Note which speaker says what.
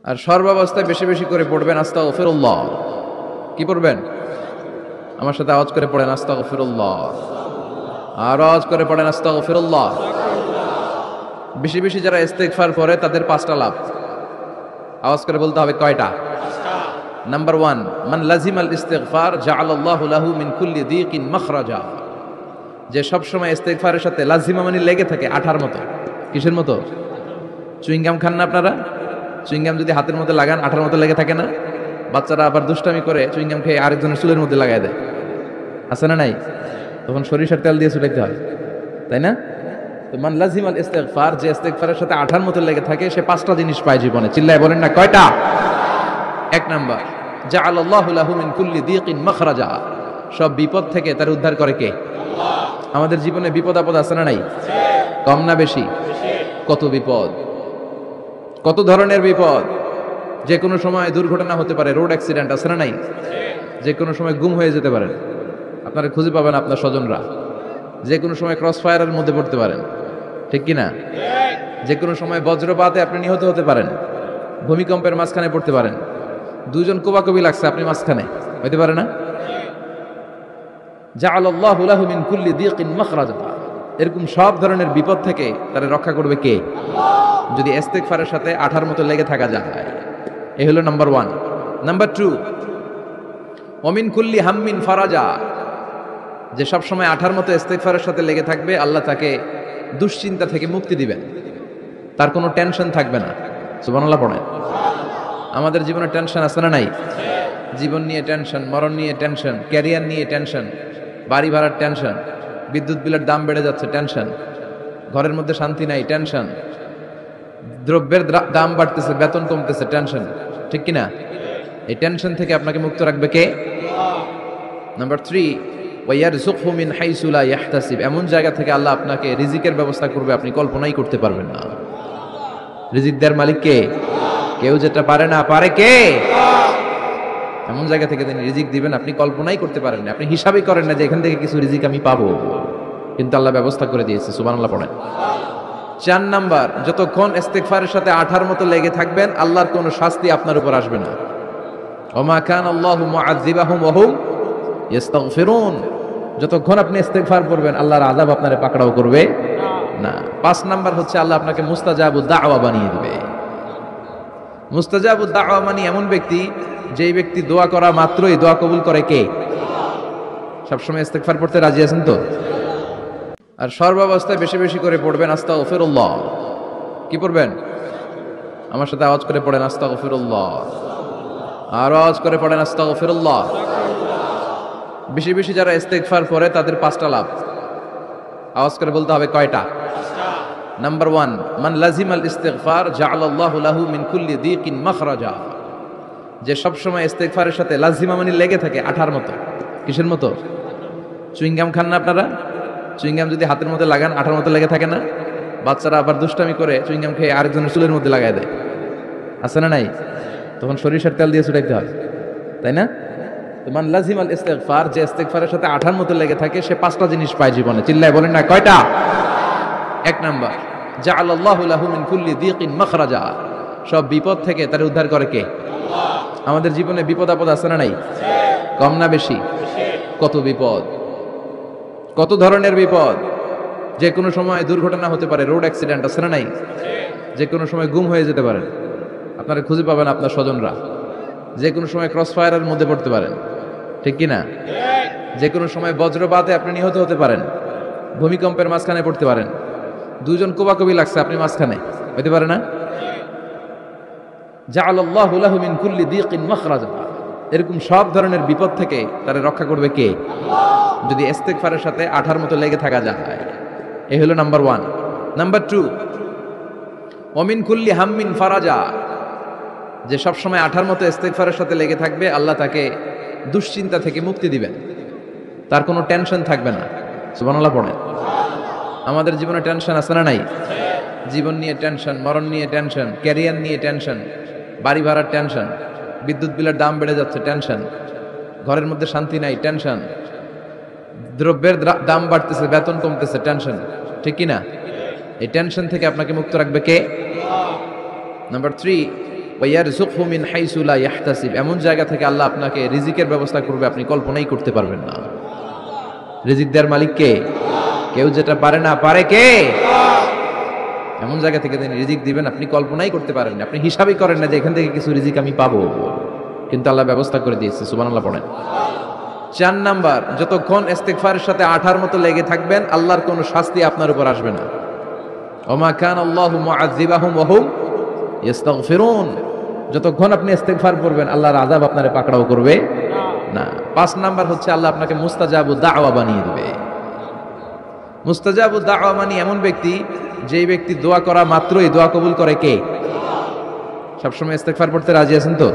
Speaker 1: আর সর্বাবস্থায় বেশি বেশি করে পড়বেন আস্তাগফিরুল্লাহ। কি পড়বেন? আমার সাথে আওয়াজ করে পড়েন আস্তাগফিরুল্লাহ। আর আওয়াজ করে পড়েন আস্তাগফিরুল্লাহ। বেশি বেশি যারা ইস্তেগফার করে তাদের 5টা লাভ। আওয়াজ করে বলতে হবে কয়টা? নাম্বার 1, মান লাজিমাল ইস্তিগফার জাআলাল্লাহু লাহু মিন কুল্লি দীকিন মাখরাজা। যে সব সময় ইস্তেগফারের সাথে লাজিমা মানে লেগে থাকে, আঠার মতো। কিসের মতো? চুইংগাম খান না আপনারা? চুইংগাম যদি হাতের মধ্যে লাগান আঠার মতো লেগে থাকে না? বাচ্চারা আবার দুষ্টামি করে চুইংগাম খেয়ে আরেকজনের চুলের মধ্যে লাগায় দেয়, আছে না নাই? তখন সরিষার তেল দিয়ে চুলাইতে হয়, তাই না? তো মান লাজিমাল ইস্তিগফার, যে ইস্তেগফারের সাথে আঠার মতো লেগে থাকে সে 5টা জিনিস পায় জীবনে। চিল্লায় বলেন না কয়টা? 1 নাম্বার, জাআলাল্লাহু লাহু মিন কুল্লি দীকিন মাখরাজা। সব বিপদ থেকে তার উদ্ধার করে কে? আল্লাহ। আমাদের জীবনে বিপদ আপদ আছে না নাই? কম না বেশি? কত বিপদ, কত ধরনের বিপদ। যে কোনো সময় দুর্ঘটনা হতে পারে, রোড অ্যাক্সিডেন্ট, আছে না নাই? যে কোনো সময় গুম হয়ে যেতে পারেন, আপনারা খুঁজে পাবেন আপনার স্বজনরা। যে কোনো সময় ক্রস ফায়ারের মধ্যে পড়তে পারেন, ঠিক কি না? যে কোনো সময় বজ্রপাতে আপনি নিহত হতে পারেন, ভূমিকম্পের মাঝখানে পড়তে পারেন, দুজন কোবাকবি লাগছে, আপনি মাঝখানে, হইতে পারে না? জাআলাল্লাহু লাহু মিন কুল্লি দীকিন মাখরাজা। এরকম সব ধরনের বিপদ থেকে তারা রক্ষা করবে কে? আল্লাহ। যদি ইস্তেগফারের সাথে আঠার মতো লেগে থাকা যায়। এই হলো নাম্বার 1। নাম্বার 2, ওয়া মিন কুল্লি হাম্মিন ফারাজা। যে সব সময় আঠার মতো ইস্তেগফারের সাথে লেগে থাকবে, আল্লাহ তাকে দুশ্চিন্তা থেকে মুক্তি দিবেন, তার কোনো টেনশন থাকবে না। সুবহানাল্লাহ পড়েন। আমাদের জীবনে টেনশন আছে না নাই? জীবন নিয়ে টেনশন, মরণ নিয়ে টেনশন, ক্যারিয়ার নিয়ে টেনশন, বাড়ি ভাড়ার টেনশন, বিদ্যুৎ বিলের দাম বেড়ে যাচ্ছে, টেনশন, ঘরের মধ্যে শান্তি নাই, টেনশন, দ্রব্যের দাম বাড়তেছে, বেতন কমতেছে, টেনশন, ঠিক কিনা? এই টেনশন থেকে আপনাকে মুক্ত রাখবে কে? নাম্বার 3, ওয়ায়ারযুকহু মিন হাইসু লা ইয়াহতাসিব। এমন জায়গা থেকে আল্লাহ আপনাকে রিজিকের ব্যবস্থা করবে আপনি কল্পনাই করতে পারবেন না। রিজিক দেওয়ার মালিক কে? কেউ যেটা পারে না, পারে কে? এমন জায়গা থেকে তিনি রিজিক দিবেন আপনি কল্পনাই করতে পারেন না। আপনি হিসাবই করেন না যে এখান থেকে কিছু রিজিক আমি পাবো, কিন্তু আল্লাহ ব্যবস্থা করে দিয়েছে। সুবহানাল্লাহ পড়েন। 4 নাম্বার, যতক্ষণ ইস্তেগফারের সাথে আঠার মতো লেগে থাকবেন আল্লাহর কোনো শাস্তি আপনার উপর আসবে না। ওমা কানা আল্লাহু মুআযযিবাহুম ওয়া হুম ইস্তাগফিরুন। যতক্ষণ আপনি ইস্তেগফার করবেন আল্লাহর আযাব আপনারে পাকড়াও করবে না। 5 নাম্বার হচ্ছে আল্লাহ আপনাকে মুস্তাজাবুদ দাওয়া বানিয়ে দিবে। মুস্তাজাবুদ দাওয়া মানে এমন ব্যক্তি, যেই ব্যক্তি দোয়া করা মাত্রই দোয়া কবুল করে কে? সবসময় ইস্তেগফার পড়তে রাজি আছেন তো? আর সর্বাবস্থায় বেশি বেশি করে পড়বেন আস্তাগফিরুল্লাহ। কি পড়বেন? আমার সাথে আওয়াজ করে পড়েন আস্তাগফিরুল্লাহ। আর আওয়াজ করে পড়েন আস্তাগফিরুল্লাহ। বেশি বেশি যারা ইস্তেগফার করে তাদের 5টা লাভ। আওয়াজ করে বলতে হবে কয়টা? নাম্বার 1, মান লাজিমাল ইস্তিগফার জাআলাল্লাহু লাহু মিন কুল্লি দীকিন মাখরাজা। যে সব সময় ইস্তেগফারের সাথে লাজিমা মানে লেগে থাকে, আঠার মতো। কিসের মতো? চুইংগাম খান না আপনারা? চুইংগাম যদি হাতের মধ্যে লাগান আঠার মতো লেগে থাকে না? বাচ্চারা আবার দুষ্টামি করে চুইংগাম খেয়ে আরেকজনের চুলের মধ্যে লাগায় দেয়, আছে না নাই? তখন সরিষার তেল দিয়ে চুলাইতে হয়, তাই না? তো মান লাজিমাল ইস্তিগফার, যে ইস্তেগফারের সাথে আঠার মতো লেগে থাকে সে 5টা জিনিস পায় জীবনে। চিল্লায় বলেন না কয়টা? 1 নাম্বার, জাআলাল্লাহু লাহু মিন কুল্লি দীকিন মাখরাজা। সব বিপদ থেকে তার উদ্ধার করে কে? আল্লাহ। আমাদের জীবনে বিপদ আপদ আছে না নাই? কম না বেশি? কত বিপদ, কত ধরনের বিপদ। যে কোনো সময় দুর্ঘটনা হতে পারে, রোড অ্যাক্সিডেন্ট, আছে না নাই? যে কোনো সময় গুম হয়ে যেতে পারেন, আপনারা খুঁজে পাবেন আপনার স্বজনরা। যে কোনো সময় ক্রস ফায়ারের মধ্যে পড়তে পারেন, ঠিক কি না? যে কোনো সময় বজ্রপাতে আপনি নিহত হতে পারেন, ভূমিকম্পের মাঝখানে পড়তে পারেন, দুজন কোবাকবি লাগছে, আপনি মাঝখানে, হইতে পারে না? জাআলাল্লাহু লাহু মিন কুল্লি দীকিন মাখরাজা। এরকম সব ধরনের বিপদ থেকে তারা রক্ষা করবে কে? আল্লাহ। যদি ইস্তেগফারের সাথে আঠার মতো লেগে থাকা যায়। এই হলো নাম্বার 1। নাম্বার 2, ওয়া মিন কুল্লি হাম্মিন ফারাজা। যে সব সময় আঠার মতো ইস্তেগফারের সাথে লেগে থাকবে আল্লাহ তাকে দুশ্চিন্তা থেকে মুক্তি দিবেন, তার কোনো টেনশন থাকবে না। সুবহানাল্লাহ পড়েন। আমাদের জীবনে টেনশন আছে না নাই? জীবন নিয়ে টেনশন, মরণ নিয়ে টেনশন, ক্যারিয়ার নিয়ে টেনশন, বাড়ি ভাড়ার টেনশন, বিদ্যুৎ বিলের দাম বেড়ে যাচ্ছে, টেনশন, ঘরের মধ্যে শান্তি নাই, টেনশন, দ্রব্যের দাম বাড়তেছে, বেতন কমতেছে, টেনশন, ঠিক কিনা? এই টেনশন থেকে আপনাকে মুক্ত রাখবে কে? নাম্বার 3, ওয়া ইয়ারযুকহু মিন হাইসু লা ইয়াহতাসিব, এমন জায়গা থেকে আল্লাহ আপনাকে রিজিকের ব্যবস্থা করবে আপনি কল্পনাই করতে পারবেন না। রিজিক দেওয়ার মালিক কে? কেউ যেটা পারে না, পারে কে? এমন জায়গা থেকে তিনি রিজিক দিবেন আপনি কল্পনাই করতে পারেন না, আপনি হিসাবই করেন না যে এখান থেকে কিছু রিজিক আমি পাবো, কিন্তু আল্লাহ ব্যবস্থা করে দিয়েছে। সুবহানাল্লাহ পড়েন। 4 নাম্বার, যতক্ষণ ইস্তিগফারের সাথে আঠার মতো লেগে থাকবেন আল্লাহর কোনো শাস্তি আপনার উপর আসবে না। ওমা কান আল্লাহু মুআযযিবাহুম ওয়া হুম ইস্তাগফিরুন, যতক্ষণ আপনি ইস্তিগফার করবেন আল্লাহর আযাব আপনারে পাকড়াও করবে না। 5 নাম্বার হচ্ছে আল্লাহ আপনাকে মুস্তাজাবু দাওয়া বানিয়ে দিবে। মুস্তাজাবু দাওয়া মানে এমন ব্যক্তি, যেই ব্যক্তি দোয়া করা মাত্রই দোয়া কবুল করে কে? সবসময় ইস্তিগফার পড়তে রাজি আছেন তো?